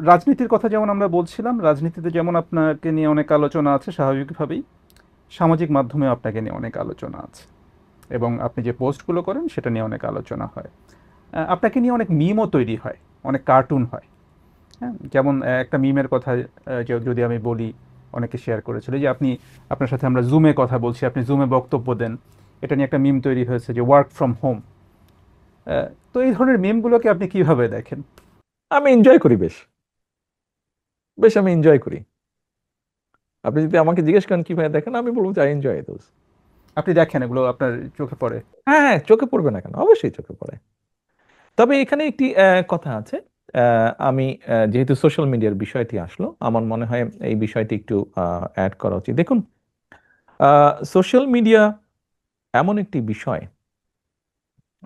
রাজনীতির কথা যেমন আমরা বলছিলাম, রাজনীতিতে যেমন আপনাকে নিয়ে অনেক আলোচনা আছে স্বাভাবিকভাবেই, সামাজিক মাধ্যমেও আপনাকে নিয়ে অনেক আলোচনা আছে, এবং আপনি যে পোস্টগুলো করেন সেটা নিয়ে অনেক আলোচনা হয়। আপনাকে নিয়ে অনেক মিমও তৈরি হয়, অনেক কার্টুন হয়। হ্যাঁ, যেমন একটা মিমের কথা যদি আমি বলি, অনেকে শেয়ার করেছিল যে আপনি, আপনার সাথে আমরা জুমে কথা বলছি, আপনি জুমে বক্তব্য দেন, এটা নিয়ে একটা মিম তৈরি হয়েছে যে ওয়ার্ক ফ্রম হোম। তো এই ধরনের মিমগুলোকে আপনি কিভাবে দেখেন? আমি এনজয় করি বেশ। বেশ আমি এনজয় করি। আপনি যদি আমাকে জিজ্ঞেস করেন কিভাবে দেখেন, আমি বলবো যে আই এনজয় দোজ। আপনি দেখেন এগুলো, আপনার চোখে পড়ে? হ্যাঁ হ্যাঁ, চোখে পড়বে না কেন, অবশ্যই চোখে পড়ে। তবে এখানে একটি কথা আছে। আমি যেহেতু সোশ্যাল মিডিয়ার বিষয়টি আসলো, আমার মনে হয় এই বিষয়টি একটু অ্যাড করা উচিত। দেখুন, সোশ্যাল মিডিয়া এমন একটি বিষয়,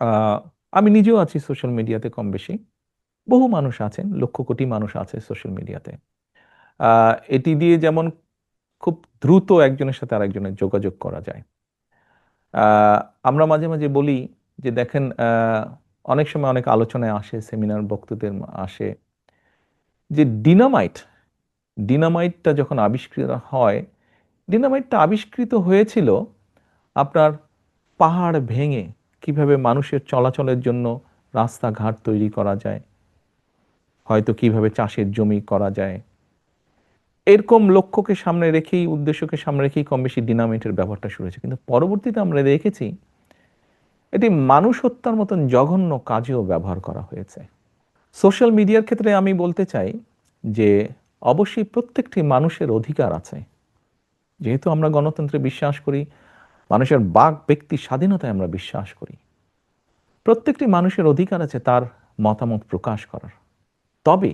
আহ, আমি নিজেও আছি সোশ্যাল মিডিয়াতে কম বেশি। বহু মানুষ আছেন, লক্ষ কোটি মানুষ আছে সোশ্যাল মিডিয়াতে। এটি দিয়ে যেমন খুব দ্রুত একজনের সাথে আরেকজনের যোগাযোগ করা যায়। আহ, আমরা মাঝে মাঝে বলি যে দেখেন, অনেক সময় অনেক আলোচনায় আসে, সেমিনার বক্তৃতার আসে, যে ডিনামাইটটা যখন আবিষ্কৃত হয়, ডিনামাইটটা আবিষ্কৃত হয়েছিল আপনার পাহাড় ভেঙে কিভাবে মানুষের চলাচলের জন্য রাস্তাঘাট তৈরি করা যায়, হয়তো কিভাবে চাষের জমি করা যায়, এরকম লক্ষ্যকে সামনে রেখেই, উদ্দেশ্যকে সামনে রেখেই কম বেশি ডিনামাইটের ব্যবহারটা শুরু হয়েছে। কিন্তু পরবর্তীতে আমরা দেখেছি এটি মানুষ হত্যার মতন জঘন্য কাজেও ব্যবহার করা হয়েছে। সোশ্যাল মিডিয়ার ক্ষেত্রে আমি বলতে চাই যে অবশ্যই প্রত্যেকটি মানুষের অধিকার আছে। যেহেতু আমরা গণতন্ত্রে বিশ্বাস করি, মানুষের বাক ব্যক্তি স্বাধীনতায় আমরা বিশ্বাস করি, প্রত্যেকটি মানুষের অধিকার আছে তার মতামত প্রকাশ করার। তবে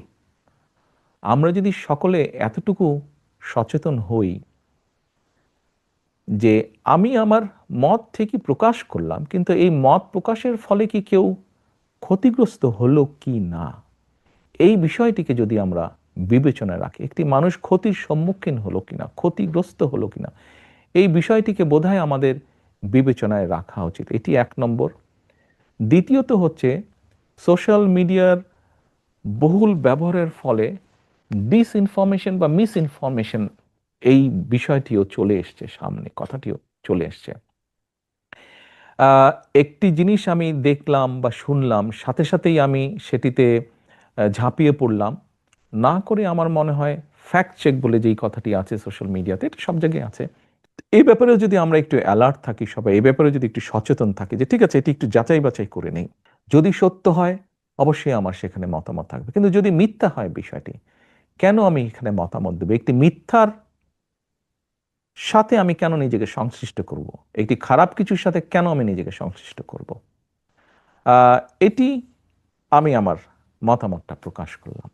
আমরা যদি সকলে এতটুকু সচেতন হই যে আমি আমার মত ঠিকই প্রকাশ করলাম, কিন্তু এই মত প্রকাশের ফলে কি কেউ ক্ষতিগ্রস্ত হলো কি না, এই বিষয়টিকে যদি আমরা বিবেচনায় রাখি, একটি মানুষ ক্ষতির সম্মুখীন হলো কিনা, ক্ষতিগ্রস্ত হলো কিনা, এই বিষয়টিকে বোধহয় আমাদের বিবেচনায় রাখা উচিত। এটি এক নম্বর। দ্বিতীয়ত হচ্ছে, সোশ্যাল মিডিয়ার বহুল ব্যবহারের ফলে ডিসইনফরমেশন বা মিসইনফরমেশন, এই বিষয়টিও চলে এসছে সামনে, কথাটিও চলে এসছে। আহ, একটি জিনিস আমি দেখলাম বা শুনলাম, সাথে সাথেই আমি সেটিতে ঝাঁপিয়ে পড়লাম, না করে আমার মনে হয় ফ্যাক্ট চেক বলে যেই কথাটি আছে সোশ্যাল মিডিয়াতে, এটা সব জায়গায় আছে। এই ব্যাপারেও যদি আমরা একটু অ্যালার্ট থাকি সবাই, এই ব্যাপারে যদি একটু সচেতন থাকি যে ঠিক আছে, এটি একটু যাচাই বাছাই করে নেই, যদি সত্য হয় অবশ্যই আমার সেখানে মতামত থাকবে, কিন্তু যদি মিথ্যা হয় বিষয়টি, কেন আমি এখানে মতামত দেবো? একটি মিথ্যার সাথে আমি কেন নিজেকে সংশ্লিষ্ট করব? একটি খারাপ কিছুর সাথে কেন আমি নিজেকে সংশ্লিষ্ট করব? এটি আমি আমার মতামতটা প্রকাশ করলাম।